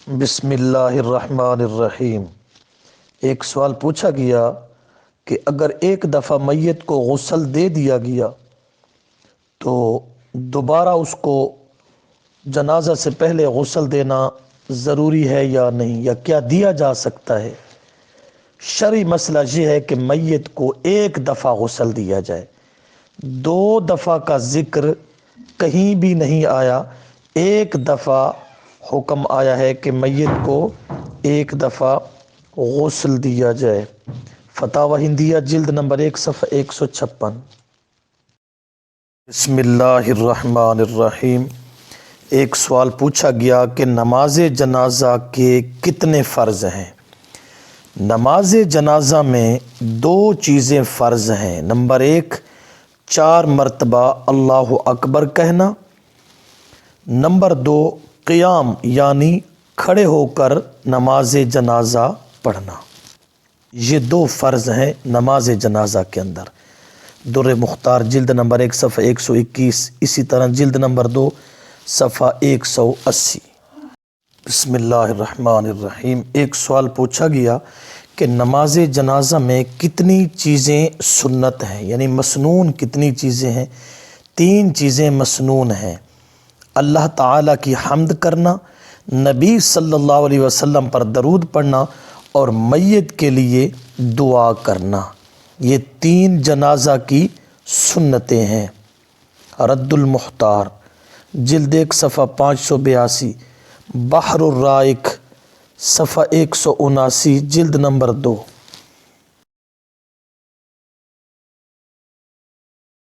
بسم اللہ الرحمن الرحیم۔ ایک سوال پوچھا گیا کہ اگر ایک دفعہ میت کو غسل دے دیا گیا تو دوبارہ اس کو جنازہ سے پہلے غسل دینا ضروری ہے یا نہیں، یا کیا دیا جا سکتا ہے؟ شرعی مسئلہ یہ ہے کہ میت کو ایک دفعہ غسل دیا جائے، دو دفعہ کا ذکر کہیں بھی نہیں آیا، ایک دفعہ حکم آیا ہے کہ میت کو ایک دفعہ غسل دیا جائے۔ فتاوی ہندیہ جلد نمبر 1 صفحہ 156۔ بسم اللہ الرحمن الرحیم۔ ایک سوال پوچھا گیا کہ نماز جنازہ کے کتنے فرض ہیں؟ نماز جنازہ میں دو چیزیں فرض ہیں۔ نمبر 1، 4 مرتبہ اللہ اکبر کہنا۔ نمبر 2، قیام یعنی کھڑے ہو کر نماز جنازہ پڑھنا۔ یہ دو فرض ہیں نماز جنازہ کے اندر۔ در مختار جلد نمبر 1 صفحہ 121، اسی طرح جلد نمبر 2 صفحہ 180۔ بسم اللہ الرحمن الرحیم۔ ایک سوال پوچھا گیا کہ نماز جنازہ میں کتنی چیزیں سنت ہیں، یعنی مسنون کتنی چیزیں ہیں؟ 3 چیزیں مسنون ہیں۔ اللہ تعالیٰ کی حمد کرنا، نبی صلی اللہ علیہ وسلم پر درود پڑھنا اور میت کے لیے دعا کرنا۔ یہ 3 جنازہ کی سنتیں ہیں۔ رد المختار جلد 1 صفحہ 582، بحر الرائق صفحہ 179 جلد نمبر 2۔